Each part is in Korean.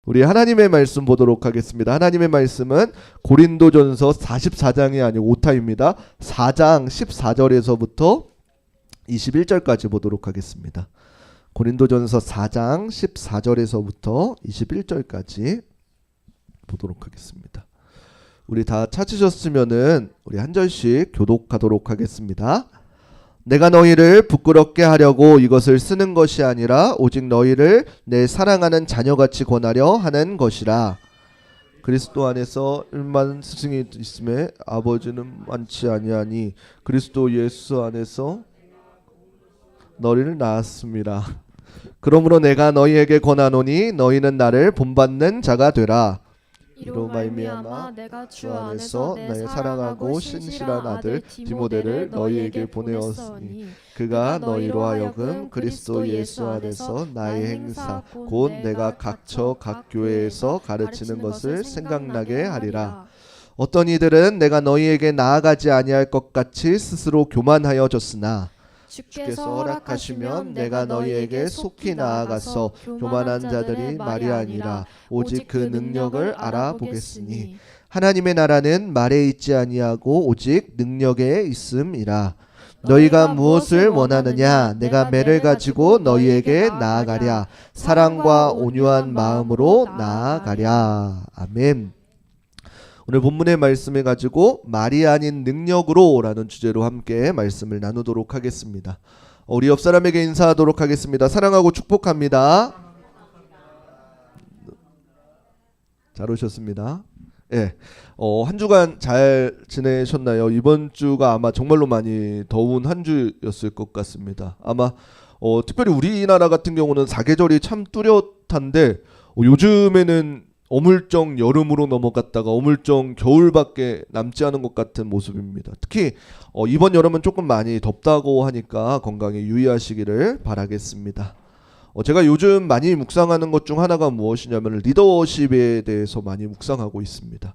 우리 하나님의 말씀 보도록 하겠습니다. 하나님의 말씀은 고린도전서 44장이 아니고 오타입니다. 4장 14절에서부터 21절까지 보도록 하겠습니다. 고린도전서 4장 14절에서부터 21절까지 보도록 하겠습니다. 우리 다 찾으셨으면은 우리 한 절씩 교독하도록 하겠습니다. 내가 너희를 부끄럽게 하려고 이것을 쓰는 것이 아니라 오직 너희를 내 사랑하는 자녀같이 권하려 하는 것이라. 그리스도 안에서 일만 스승이 있음에 아버지는 많지 아니하니 그리스도 예수 안에서 너희를 낳았습니다. 그러므로 내가 너희에게 권하노니 너희는 나를 본받는 자가 되라. 이로 말미암아 내가 주 안에서 내 사랑하고 신실한 아들 디모데를 너희에게 보내었으니 그가 너희로 하여금 그리스도 예수 안에서 나의 행사 곧 내가 각처 각 교회에서 가르치는 것을 생각나게 하리라. 어떤 이들은 내가 너희에게 나아가지 아니할 것 같이 스스로 교만하여 졌으나 주께서 허락하시면 내가 너희에게 속히 나아가서 교만한 자들이 말이 아니라 오직 그 능력을 알아보겠으니 하나님의 나라는 말에 있지 아니하고 오직 능력에 있음이라. 너희가 무엇을 원하느냐? 내가 매를 가지고 너희에게 나아가랴. 사랑과 온유한 마음으로 나아가랴. 아멘. 오늘 본문의 말씀을 가지고 말이 아닌 능력으로 라는 주제로 함께 말씀을 나누도록 하겠습니다. 우리 옆 사람에게 인사하도록 하겠습니다. 사랑하고 축복합니다. 잘 오셨습니다. 예, 한 주간 잘 지내셨나요? 이번 주가 아마 정말로 많이 더운 한 주였을 것 같습니다. 아마 특별히 우리나라 같은 경우는 사계절이 참 뚜렷한데 요즘에는 어물쩡 여름으로 넘어갔다가 어물쩡 겨울밖에 남지 않은 것 같은 모습입니다. 특히 이번 여름은 조금 많이 덥다고 하니까 건강에 유의하시기를 바라겠습니다. 제가 요즘 많이 묵상하는 것 중 하나가 무엇이냐면 리더십에 대해서 많이 묵상하고 있습니다.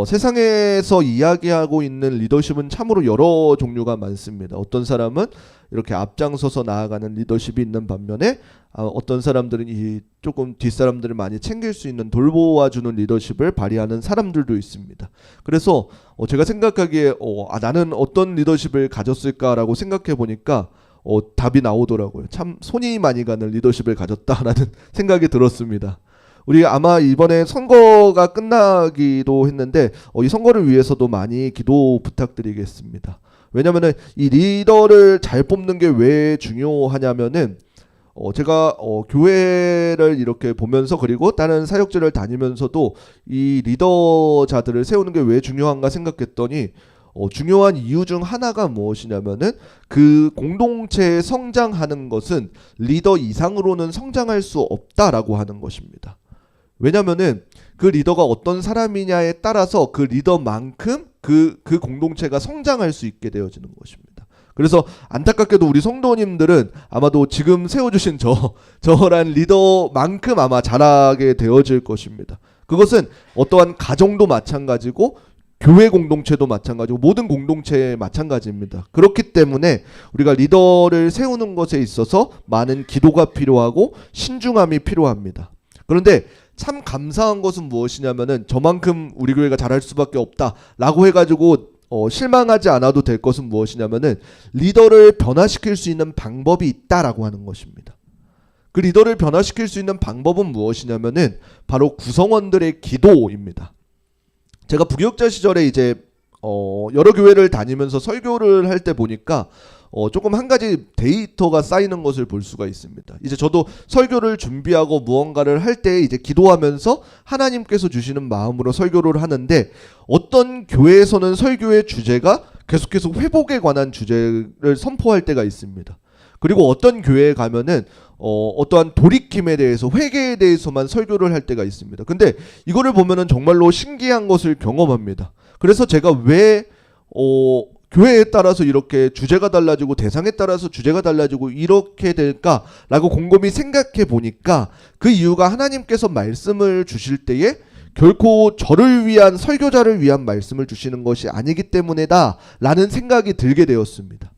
세상에서 이야기하고 있는 리더십은 참으로 여러 종류가 많습니다. 어떤 사람은 이렇게 앞장서서 나아가는 리더십이 있는 반면에 어떤 사람들은 이 조금 뒷사람들을 많이 챙길 수 있는 돌보아주는 리더십을 발휘하는 사람들도 있습니다. 그래서 제가 생각하기에 나는 어떤 리더십을 가졌을까라고 생각해 보니까 답이 나오더라고요. 참 손이 많이 가는 리더십을 가졌다라는 생각이 들었습니다. 우리 아마 이번에 선거가 끝나기도 했는데 이 선거를 위해서도 많이 기도 부탁드리겠습니다. 왜냐면은 이 리더를 잘 뽑는 게 왜 중요하냐면은 제가 교회를 이렇게 보면서 그리고 다른 사역지를 다니면서도 이 리더자들을 세우는 게 왜 중요한가 생각했더니 중요한 이유 중 하나가 무엇이냐면은 그 공동체에 성장하는 것은 리더 이상으로는 성장할 수 없다라고 하는 것입니다. 왜냐면은 그 리더가 어떤 사람이냐에 따라서 그 리더만큼 그 공동체가 성장할 수 있게 되어지는 것입니다. 그래서 안타깝게도 우리 성도님들은 아마도 지금 세워주신 저란 리더만큼 아마 자라게 되어질 것입니다. 그것은 어떠한 가정도 마찬가지고 교회 공동체도 마찬가지고 모든 공동체에 마찬가지입니다. 그렇기 때문에 우리가 리더를 세우는 것에 있어서 많은 기도가 필요하고 신중함이 필요합니다. 그런데 참 감사한 것은 무엇이냐면은 저만큼 우리 교회가 잘할 수밖에 없다라고 해가지고 실망하지 않아도 될 것은 무엇이냐면은 리더를 변화시킬 수 있는 방법이 있다라고 하는 것입니다. 그 리더를 변화시킬 수 있는 방법은 무엇이냐면은 바로 구성원들의 기도입니다. 제가 부교육자 시절에 이제 여러 교회를 다니면서 설교를 할 때 보니까 조금 한 가지 데이터가 쌓이는 것을 볼 수가 있습니다. 이제 저도 설교를 준비하고 무언가를 할 때 이제 기도하면서 하나님께서 주시는 마음으로 설교를 하는데 어떤 교회에서는 설교의 주제가 계속해서 회복에 관한 주제를 선포할 때가 있습니다. 그리고 어떤 교회에 가면은 어떠한 돌이킴에 대해서 회개에 대해서만 설교를 할 때가 있습니다. 근데 이거를 보면은 정말로 신기한 것을 경험합니다. 그래서 제가 왜 교회에 따라서 이렇게 주제가 달라지고 대상에 따라서 주제가 달라지고 이렇게 될까라고 곰곰이 생각해 보니까 그 이유가 하나님께서 말씀을 주실 때에 결코 저를 위한 설교자를 위한 말씀을 주시는 것이 아니기 때문이다 라는 생각이 들게 되었습니다.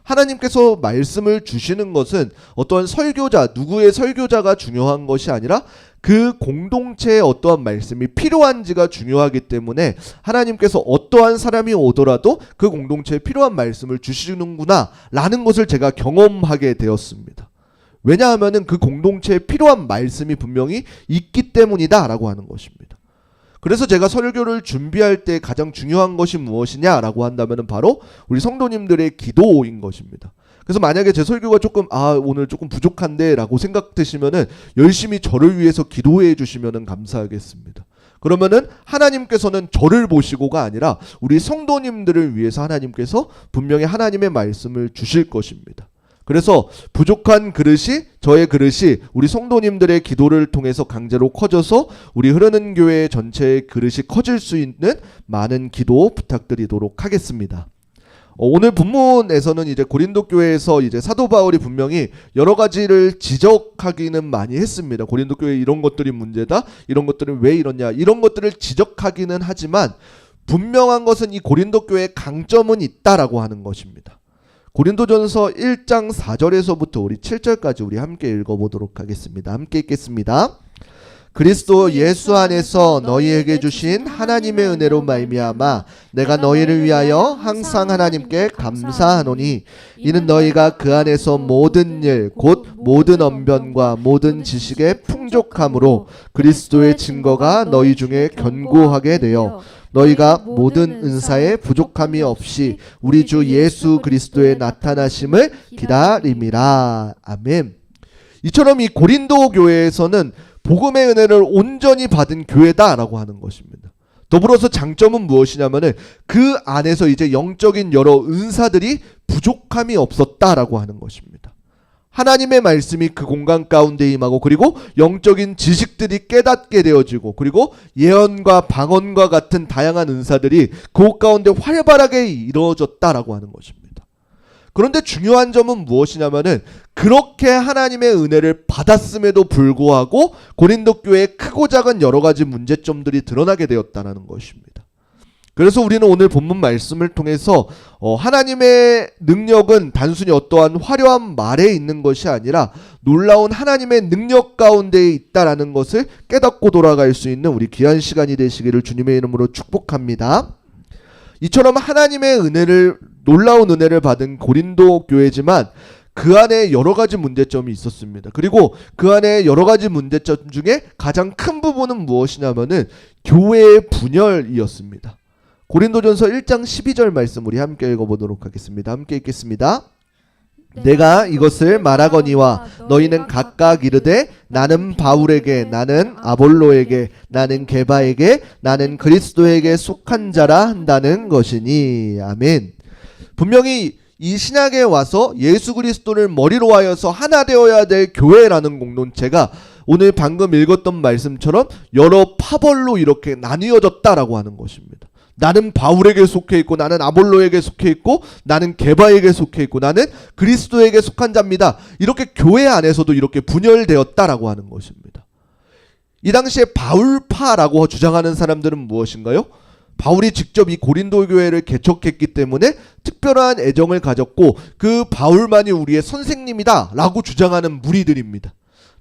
하나님께서 말씀을 주시는 것은 어떠한 설교자, 누구의 설교자가 중요한 것이 아니라 그 공동체에 어떠한 말씀이 필요한지가 중요하기 때문에 하나님께서 어떠한 사람이 오더라도 그 공동체에 필요한 말씀을 주시는구나 라는 것을 제가 경험하게 되었습니다. 왜냐하면 그 공동체에 필요한 말씀이 분명히 있기 때문이다 라고 하는 것입니다. 그래서 제가 설교를 준비할 때 가장 중요한 것이 무엇이냐라고 한다면 바로 우리 성도님들의 기도인 것입니다. 그래서 만약에 제 설교가 조금 오늘 조금 부족한데 라고 생각되시면은 열심히 저를 위해서 기도해 주시면은 감사하겠습니다. 그러면은 하나님께서는 저를 보시고가 아니라 우리 성도님들을 위해서 하나님께서 분명히 하나님의 말씀을 주실 것입니다. 그래서 부족한 그릇이, 저의 그릇이 우리 성도님들의 기도를 통해서 강제로 커져서 우리 흐르는 교회 전체의 그릇이 커질 수 있는 많은 기도 부탁드리도록 하겠습니다. 오늘 본문에서는 이제 고린도 교회에서 이제 사도 바울이 분명히 여러 가지를 지적하기는 많이 했습니다. 고린도 교회 이런 것들이 문제다, 이런 것들은 왜 이러냐, 이런 것들을 지적하기는 하지만 분명한 것은 이 고린도 교회의 강점은 있다라고 하는 것입니다. 고린도전서 1장 4절에서부터 우리 7절까지 우리 함께 읽어보도록 하겠습니다. 함께 읽겠습니다. 그리스도 예수 안에서 너희에게 주신 하나님의 은혜로 말미암아 내가 너희를 위하여 항상 하나님께 감사하노니 이는 너희가 그 안에서 모든 일 곧 모든 언변과 모든 지식의 풍족함으로 그리스도의 증거가 너희 중에 견고하게 되어 너희가 모든 은사에 부족함이 없이 우리 주 예수 그리스도의 나타나심을 기다림이라. 아멘. 이처럼 이 고린도 교회에서는 복음의 은혜를 온전히 받은 교회다라고 하는 것입니다. 더불어서 장점은 무엇이냐면은 그 안에서 이제 영적인 여러 은사들이 부족함이 없었다라고 하는 것입니다. 하나님의 말씀이 그 공간 가운데 임하고 그리고 영적인 지식들이 깨닫게 되어지고 그리고 예언과 방언과 같은 다양한 은사들이 그 가운데 활발하게 이루어졌다라고 하는 것입니다. 그런데 중요한 점은 무엇이냐면은 그렇게 하나님의 은혜를 받았음에도 불구하고 고린도 교회에 크고 작은 여러 가지 문제점들이 드러나게 되었다는 것입니다. 그래서 우리는 오늘 본문 말씀을 통해서 하나님의 능력은 단순히 어떠한 화려한 말에 있는 것이 아니라 놀라운 하나님의 능력 가운데 있다라는 것을 깨닫고 돌아갈 수 있는 우리 귀한 시간이 되시기를 주님의 이름으로 축복합니다. 이처럼 하나님의 은혜를, 놀라운 은혜를 받은 고린도 교회지만 그 안에 여러 가지 문제점이 있었습니다. 그리고 그 안에 여러 가지 문제점 중에 가장 큰 부분은 무엇이냐면은 교회의 분열이었습니다. 고린도전서 1장 12절 말씀 우리 함께 읽어보도록 하겠습니다. 함께 읽겠습니다. 내가 이것을 말하거니와 너희는 각각 이르되 나는 바울에게, 나는 아볼로에게, 나는 게바에게, 나는 그리스도에게 속한 자라 한다는 것이니. 아멘. 분명히 이 신약에 와서 예수 그리스도를 머리로 하여서 하나 되어야 될 교회라는 공동체가 오늘 방금 읽었던 말씀처럼 여러 파벌로 이렇게 나뉘어졌다라고 하는 것입니다. 나는 바울에게 속해 있고 나는 아볼로에게 속해 있고 나는 게바에게 속해 있고 나는 그리스도에게 속한 자입니다. 이렇게 교회 안에서도 이렇게 분열되었다라고 하는 것입니다. 이 당시에 바울파라고 주장하는 사람들은 무엇인가요? 바울이 직접 이 고린도 교회를 개척했기 때문에 특별한 애정을 가졌고 그 바울만이 우리의 선생님이다 라고 주장하는 무리들입니다.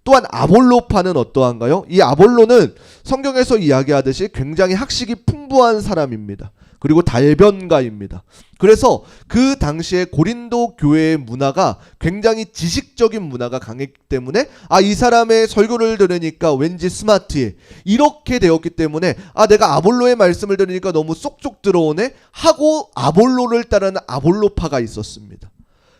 또한 아볼로파는 어떠한가요? 이 아볼로는 성경에서 이야기하듯이 굉장히 학식이 풍부한 사람입니다. 그리고 달변가입니다. 그래서 그 당시에 고린도 교회의 문화가 굉장히 지식적인 문화가 강했기 때문에 이 사람의 설교를 들으니까 왠지 스마트해, 이렇게 되었기 때문에 내가 아볼로의 말씀을 들으니까 너무 쏙쏙 들어오네 하고 아볼로를 따르는 아볼로파가 있었습니다.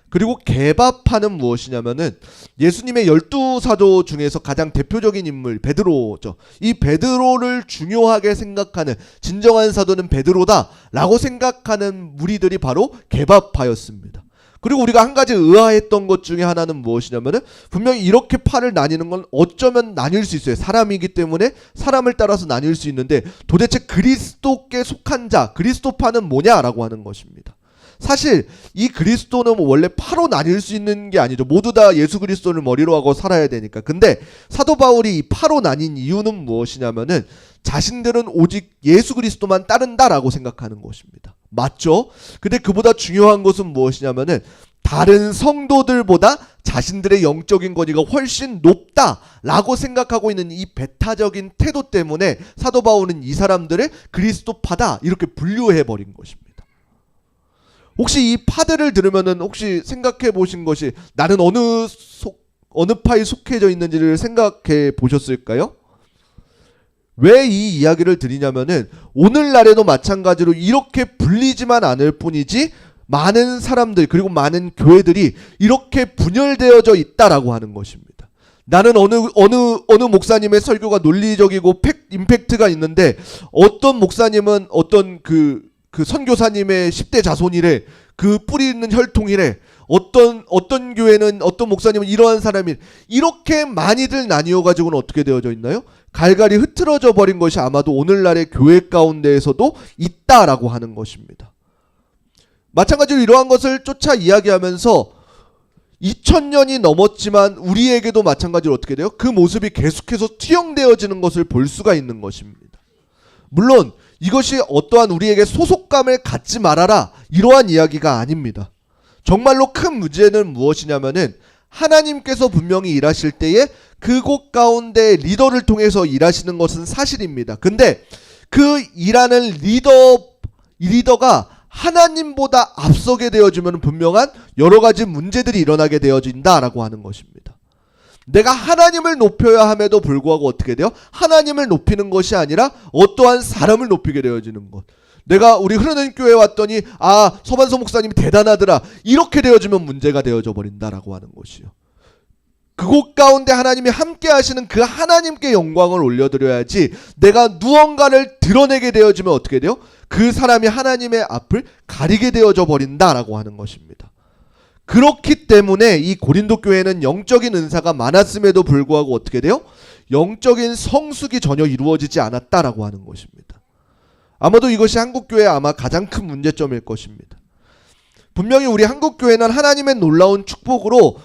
그리고 게바파는 무엇이냐면은 예수님의 12사도 중에서 가장 대표적인 인물 베드로죠. 이 베드로를 중요하게 생각하는, 진정한 사도는 베드로다 라고 생각하는 무리들이 바로 게바파였습니다. 그리고 우리가 한 가지 의아했던 것 중에 하나는 무엇이냐면은 분명히 이렇게 파를 나뉘는 건 어쩌면 나뉠 수 있어요. 사람이기 때문에 사람을 따라서 나뉠 수 있는데 도대체 그리스도께 속한 자, 그리스도파는 뭐냐라고 하는 것입니다. 사실 이 그리스도는 원래 파로 나뉠 수 있는 게 아니죠. 모두 다 예수 그리스도를 머리로 하고 살아야 되니까. 근데 사도 바울이 이 파로 나뉜 이유는 무엇이냐면은 자신들은 오직 예수 그리스도만 따른다라고 생각하는 것입니다. 맞죠? 근데 그보다 중요한 것은 무엇이냐면은 다른 성도들보다 자신들의 영적인 권위가 훨씬 높다라고 생각하고 있는 이 배타적인 태도 때문에 사도 바울은 이 사람들을 그리스도파다 이렇게 분류해버린 것입니다. 혹시 이 파들을 들으면은 혹시 생각해 보신 것이 나는 어느 파에 속해져 있는지를 생각해 보셨을까요? 왜 이 이야기를 드리냐면은 오늘날에도 마찬가지로 이렇게 불리지만 않을 뿐이지 많은 사람들 그리고 많은 교회들이 이렇게 분열되어져 있다라고 하는 것입니다. 나는 어느 목사님의 설교가 논리적이고 임팩트가 있는데 어떤 목사님은 어떤 그 선교사님의 10대 자손이래. 그 뿌리 있는 혈통이래. 어떤 교회는 어떤 목사님은 이러한 사람이 이렇게 많이들 나뉘어 가지고는 어떻게 되어져 있나요? 갈갈이 흐트러져 버린 것이 아마도 오늘날의 교회 가운데에서도 있다라고 하는 것입니다. 마찬가지로 이러한 것을 쫓아 이야기하면서 2000년이 넘었지만 우리에게도 마찬가지로 어떻게 돼요? 그 모습이 계속해서 투영되어지는 것을 볼 수가 있는 것입니다. 물론 이것이 어떠한 우리에게 소속감을 갖지 말아라 이러한 이야기가 아닙니다. 정말로 큰 문제는 무엇이냐면은 하나님께서 분명히 일하실 때에 그곳 가운데 리더를 통해서 일하시는 것은 사실입니다. 근데 그 일하는 리더가 하나님보다 앞서게 되어지면 분명한 여러 가지 문제들이 일어나게 되어진다라고 하는 것입니다. 내가 하나님을 높여야 함에도 불구하고 어떻게 돼요? 하나님을 높이는 것이 아니라 어떠한 사람을 높이게 되어지는 것. 내가 우리 흐르는 교회에 왔더니 서반서 목사님이 대단하더라. 이렇게 되어지면 문제가 되어져 버린다라고 하는 것이요. 그곳 가운데 하나님이 함께 하시는 그 하나님께 영광을 올려드려야지 내가 무언가를 드러내게 되어지면 어떻게 돼요? 그 사람이 하나님의 앞을 가리게 되어져 버린다라고 하는 것입니다. 그렇기 때문에 이 고린도 교회는 영적인 은사가 많았음에도 불구하고 어떻게 돼요? 영적인 성숙이 전혀 이루어지지 않았다라고 하는 것입니다. 아마도 이것이 한국교회의 아마 가장 큰 문제점일 것입니다. 분명히 우리 한국교회는 하나님의 놀라운 축복으로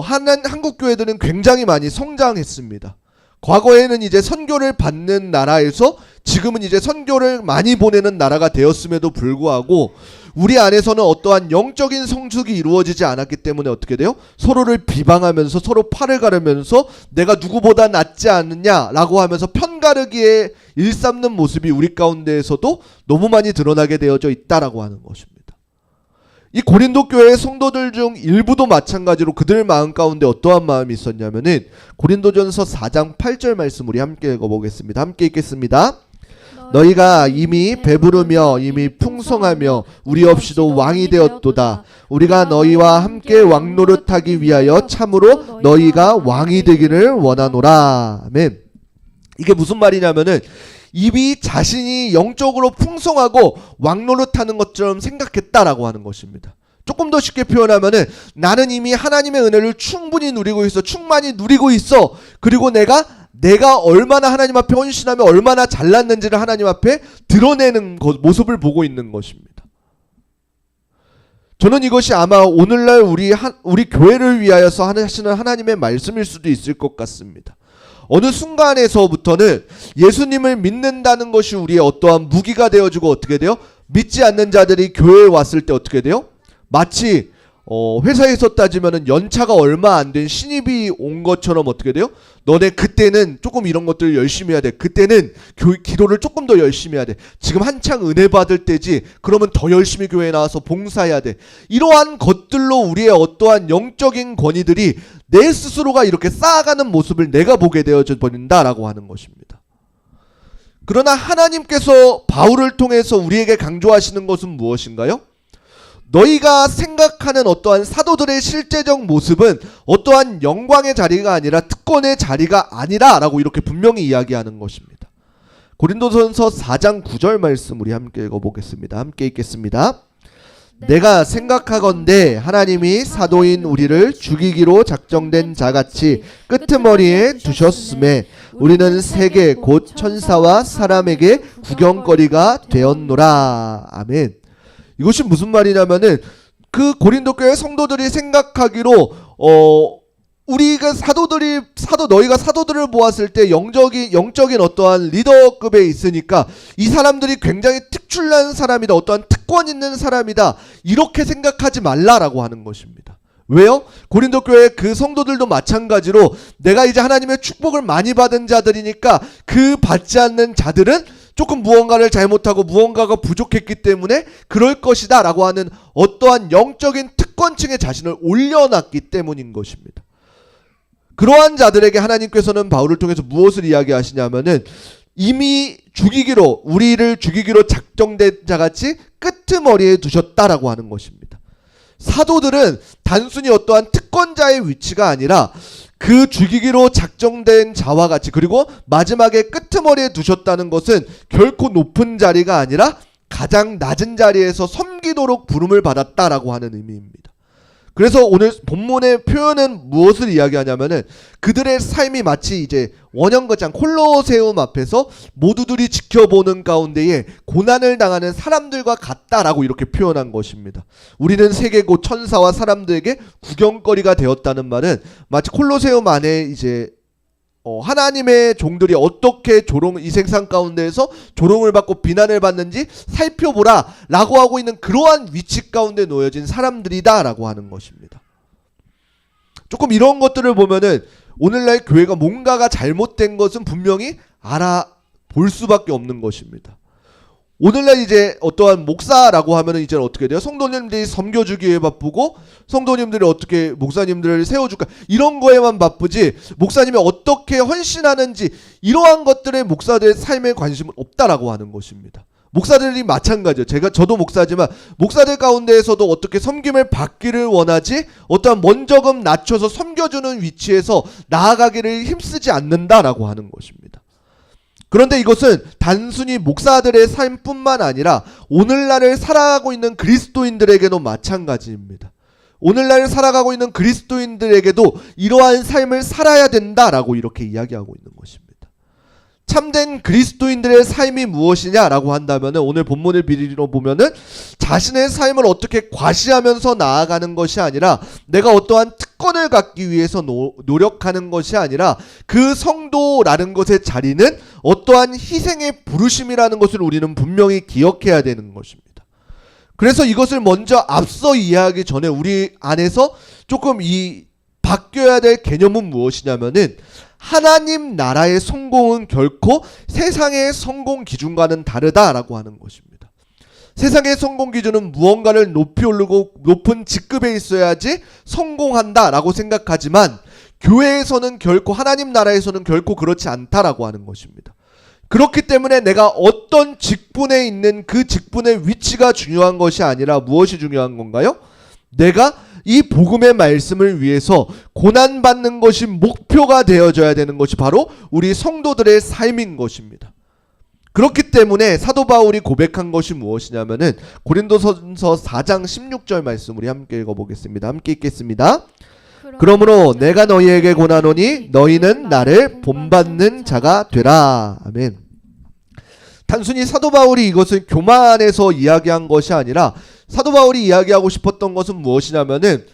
한국교회들은 굉장히 많이 성장했습니다. 과거에는 이제 선교를 받는 나라에서 지금은 이제 선교를 많이 보내는 나라가 되었음에도 불구하고 우리 안에서는 어떠한 영적인 성숙이 이루어지지 않았기 때문에 어떻게 돼요? 서로를 비방하면서 서로 팔을 가르면서 내가 누구보다 낫지 않느냐라고 하면서 편가르기에 일삼는 모습이 우리 가운데에서도 너무 많이 드러나게 되어져 있다라고 하는 것입니다. 이 고린도 교회의 성도들 중 일부도 마찬가지로 그들 마음 가운데 어떠한 마음이 있었냐면은 고린도전서 4장 8절 말씀 우리 함께 읽어보겠습니다. 함께 읽겠습니다. 너희가 이미 배부르며 이미 풍성하며 우리 없이도 왕이 되었도다. 우리가 너희와 함께 왕노릇하기 위하여 참으로 너희가 왕이 되기를 원하노라. 아멘. 이게 무슨 말이냐면은 이미 자신이 영적으로 풍성하고 왕노릇하는 것처럼 생각했다라고 하는 것입니다. 조금 더 쉽게 표현하면은 나는 이미 하나님의 은혜를 충분히 누리고 있어. 충만히 누리고 있어. 그리고 내가 얼마나 하나님 앞에 헌신하며 얼마나 잘났는지를 하나님 앞에 드러내는 모습을 보고 있는 것입니다. 저는 이것이 아마 오늘날 우리 교회를 위하여서 하시는 하나님의 말씀일 수도 있을 것 같습니다. 어느 순간에서부터는 예수님을 믿는다는 것이 우리의 어떠한 무기가 되어지고 어떻게 돼요? 믿지 않는 자들이 교회에 왔을 때 어떻게 돼요? 마치 회사에서 따지면은 연차가 얼마 안 된 신입이 온 것처럼 어떻게 돼요? 너네 그때는 조금 이런 것들을 열심히 해야 돼. 그때는 기도를 조금 더 열심히 해야 돼. 지금 한창 은혜 받을 때지. 그러면 더 열심히 교회에 나와서 봉사해야 돼. 이러한 것들로 우리의 어떠한 영적인 권위들이 내 스스로가 이렇게 쌓아가는 모습을 내가 보게 되어져 버린다라고 하는 것입니다. 그러나 하나님께서 바울을 통해서 우리에게 강조하시는 것은 무엇인가요? 너희가 생각하는 어떠한 사도들의 실제적 모습은 어떠한 영광의 자리가 아니라 특권의 자리가 아니라 라고 이렇게 분명히 이야기하는 것입니다. 고린도전서 4장 9절 말씀 우리 함께 읽어보겠습니다. 함께 읽겠습니다. 내가 생각하건대 하나님이 사도인 우리를 죽이기로 작정된 자같이 끄트머리에 두셨음에 우리는 세계 곧 천사와 사람에게 구경거리가 되었노라. 아멘. 이것이 무슨 말이냐면은 그 고린도 교회 성도들이 생각하기로 우리가 너희가 사도들을 보았을 때 영적인 어떠한 리더급에 있으니까 이 사람들이 굉장히 특출난 사람이다, 어떠한 특권 있는 사람이다, 이렇게 생각하지 말라라고 하는 것입니다. 왜요? 고린도 교회 그 성도들도 마찬가지로 내가 이제 하나님의 축복을 많이 받은 자들이니까 그 받지 않는 자들은 조금 무언가를 잘못하고 무언가가 부족했기 때문에 그럴 것이다 라고 하는 어떠한 영적인 특권층에 자신을 올려놨기 때문인 것입니다. 그러한 자들에게 하나님께서는 바울을 통해서 무엇을 이야기하시냐면은 이미 우리를 죽이기로 작정된 자같이 끄트머리에 두셨다라고 하는 것입니다. 사도들은 단순히 어떠한 특권자의 위치가 아니라 그 죽이기로 작정된 자와 같이, 그리고 마지막에 끄트머리에 두셨다는 것은 결코 높은 자리가 아니라 가장 낮은 자리에서 섬기도록 부름을 받았다라고 하는 의미입니다. 그래서 오늘 본문의 표현은 무엇을 이야기하냐면은 그들의 삶이 마치 이제 원형거장 콜로세움 앞에서 모두들이 지켜보는 가운데에 고난을 당하는 사람들과 같다라고 이렇게 표현한 것입니다. 우리는 세계 곧 천사와 사람들에게 구경거리가 되었다는 말은 마치 콜로세움 안에 이제 하나님의 종들이 어떻게 이 세상 가운데에서 조롱을 받고 비난을 받는지 살펴보라 라고 하고 있는 그러한 위치 가운데 놓여진 사람들이다 라고 하는 것입니다. 조금 이런 것들을 보면은 오늘날 교회가 뭔가가 잘못된 것은 분명히 알아볼 수밖에 없는 것입니다. 오늘날 이제 어떠한 목사라고 하면은 이제 어떻게 돼요? 성도님들이 섬겨주기에 바쁘고 성도님들이 어떻게 목사님들을 세워줄까 이런 거에만 바쁘지 목사님이 어떻게 헌신하는지 이러한 것들에 목사들의 삶에 관심은 없다라고 하는 것입니다. 목사들이 마찬가지예요. 저도 목사지만 목사들 가운데에서도 어떻게 섬김을 받기를 원하지 어떠한 먼저금 낮춰서 섬겨주는 위치에서 나아가기를 힘쓰지 않는다라고 하는 것입니다. 그런데 이것은 단순히 목사들의 삶뿐만 아니라 오늘날을 살아가고 있는 그리스도인들에게도 마찬가지입니다. 오늘날 살아가고 있는 그리스도인들에게도 이러한 삶을 살아야 된다라고 이렇게 이야기하고 있는 것입니다. 참된 그리스도인들의 삶이 무엇이냐라고 한다면 오늘 본문을 비리로 보면은 자신의 삶을 어떻게 과시하면서 나아가는 것이 아니라 내가 어떠한 특권을 갖기 위해서 노력하는 것이 아니라 그 성도라는 것의 자리는 어떠한 희생의 부르심이라는 것을 우리는 분명히 기억해야 되는 것입니다. 그래서 이것을 먼저 앞서 이해하기 전에 우리 안에서 조금 바뀌어야 될 개념은 무엇이냐면은 하나님 나라의 성공은 결코 세상의 성공 기준과는 다르다라고 하는 것입니다. 세상의 성공 기준은 무언가를 높이 오르고 높은 직급에 있어야지 성공한다라고 생각하지만 교회에서는 결코 하나님 나라에서는 결코 그렇지 않다라고 하는 것입니다. 그렇기 때문에 내가 어떤 직분에 있는 그 직분의 위치가 중요한 것이 아니라 무엇이 중요한 건가요? 내가 이 복음의 말씀을 위해서 고난받는 것이 목표가 되어져야 되는 것이 바로 우리 성도들의 삶인 것입니다. 그렇기 때문에 사도 바울이 고백한 것이 무엇이냐면은 고린도전서 4장 16절 말씀 우리 함께 읽어보겠습니다. 함께 읽겠습니다. 그러므로 내가 너희에게 권하노니 너희는 나를 본받는 자가 되라. 아멘. 단순히 사도 바울이 이것을 교만해서 이야기한 것이 아니라 사도 바울이 이야기하고 싶었던 것은 무엇이냐면은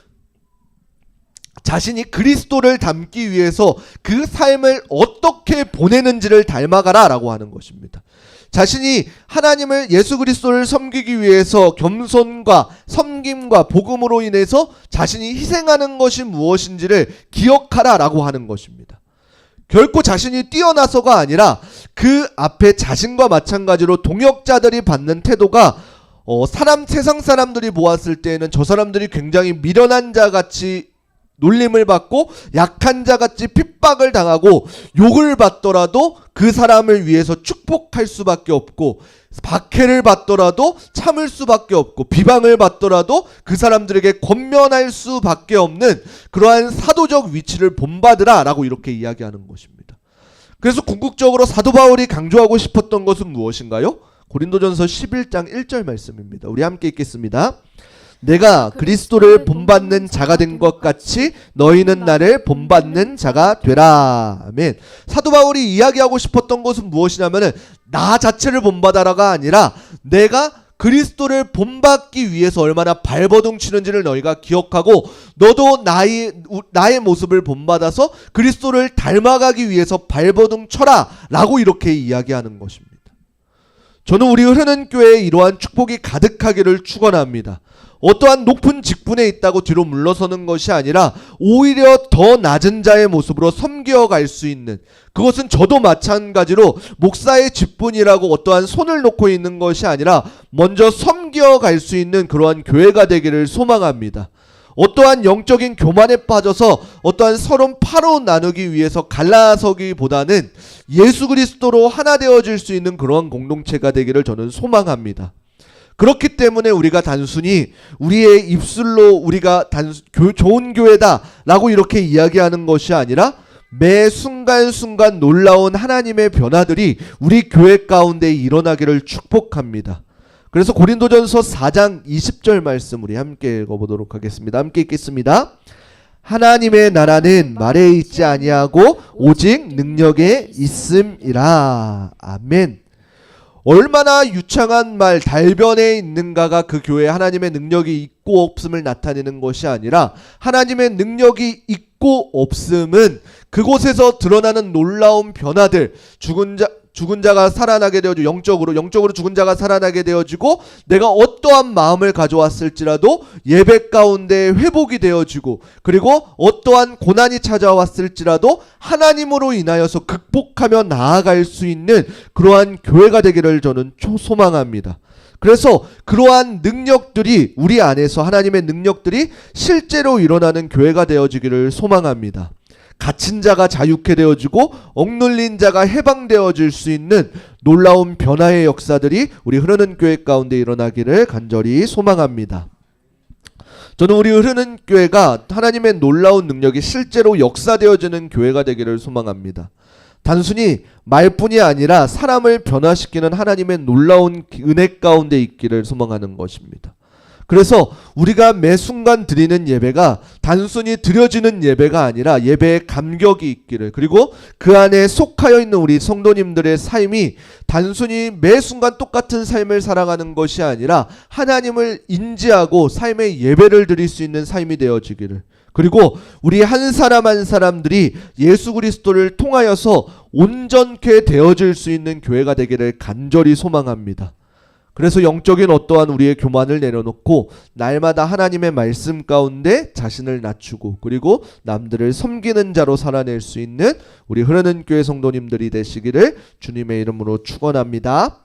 자신이 그리스도를 닮기 위해서 그 삶을 어떻게 보내는지를 닮아가라 라고 하는 것입니다. 자신이 하나님을 예수 그리스도를 섬기기 위해서 겸손과 섬김과 복음으로 인해서 자신이 희생하는 것이 무엇인지를 기억하라 라고 하는 것입니다. 결코 자신이 뛰어나서가 아니라 그 앞에 자신과 마찬가지로 동역자들이 받는 태도가 세상 사람들이 보았을 때에는 저 사람들이 굉장히 미련한 자같이 놀림을 받고 약한 자같이 핍박을 당하고 욕을 받더라도 그 사람을 위해서 축복할 수밖에 없고 박해를 받더라도 참을 수밖에 없고 비방을 받더라도 그 사람들에게 권면할 수밖에 없는 그러한 사도적 위치를 본받으라 라고 이렇게 이야기하는 것입니다. 그래서 궁극적으로 사도 바울이 강조하고 싶었던 것은 무엇인가요? 고린도전서 11장 1절 말씀입니다. 우리 함께 읽겠습니다. 내가 그리스도를 본받는 자가 된 것 같이 너희는 나를 본받는 자가 되라. 아멘. 사도 바울이 이야기하고 싶었던 것은 무엇이냐면은 나 자체를 본받아라가 아니라 내가 그리스도를 본받기 위해서 얼마나 발버둥 치는지를 너희가 기억하고 너도 나의 모습을 본받아서 그리스도를 닮아가기 위해서 발버둥 쳐라 라고 이렇게 이야기하는 것입니다. 저는 우리 흐르는 교회에 이러한 축복이 가득하기를 축원합니다. 어떠한 높은 직분에 있다고 뒤로 물러서는 것이 아니라 오히려 더 낮은 자의 모습으로 섬겨갈 수 있는, 그것은 저도 마찬가지로 목사의 직분이라고 어떠한 손을 놓고 있는 것이 아니라 먼저 섬겨갈 수 있는 그러한 교회가 되기를 소망합니다. 어떠한 영적인 교만에 빠져서 어떠한 서로 파로 나누기 위해서 갈라서기보다는 예수 그리스도로 하나 되어질 수 있는 그러한 공동체가 되기를 저는 소망합니다. 그렇기 때문에 우리가 단순히 우리의 입술로 우리가 좋은 교회다 라고 이렇게 이야기하는 것이 아니라 매 순간순간 놀라운 하나님의 변화들이 우리 교회 가운데 일어나기를 축복합니다. 그래서 고린도전서 4장 20절 말씀 우리 함께 읽어보도록 하겠습니다. 함께 읽겠습니다. 하나님의 나라는 말에 있지 아니하고 오직 능력에 있음이라. 아멘. 얼마나 유창한 말, 달변에 있는가가 그 교회에 하나님의 능력이 있고 없음을 나타내는 것이 아니라 하나님의 능력이 있고 없음은 그곳에서 드러나는 놀라운 변화들, 죽은 자가 살아나게 되어지고 영적으로 죽은 자가 살아나게 되어지고 내가 어떠한 마음을 가져왔을지라도 예배 가운데 회복이 되어지고 그리고 어떠한 고난이 찾아왔을지라도 하나님으로 인하여서 극복하며 나아갈 수 있는 그러한 교회가 되기를 저는 소망합니다. 그래서 그러한 능력들이 우리 안에서 하나님의 능력들이 실제로 일어나는 교회가 되어지기를 소망합니다. 갇힌 자가 자유케 되어지고 억눌린 자가 해방되어질 수 있는 놀라운 변화의 역사들이 우리 흐르는 교회 가운데 일어나기를 간절히 소망합니다. 저는 우리 흐르는 교회가 하나님의 놀라운 능력이 실제로 역사되어지는 교회가 되기를 소망합니다. 단순히 말뿐이 아니라 사람을 변화시키는 하나님의 놀라운 은혜 가운데 있기를 소망하는 것입니다. 그래서 우리가 매 순간 드리는 예배가 단순히 드려지는 예배가 아니라 예배에 감격이 있기를, 그리고 그 안에 속하여 있는 우리 성도님들의 삶이 단순히 매 순간 똑같은 삶을 살아가는 것이 아니라 하나님을 인지하고 삶의 예배를 드릴 수 있는 삶이 되어지기를, 그리고 우리 한 사람 한 사람들이 예수 그리스도를 통하여서 온전케 되어질 수 있는 교회가 되기를 간절히 소망합니다. 그래서 영적인 어떠한 우리의 교만을 내려놓고 날마다 하나님의 말씀 가운데 자신을 낮추고 그리고 남들을 섬기는 자로 살아낼 수 있는 우리 흐르는 교회 성도님들이 되시기를 주님의 이름으로 축원합니다.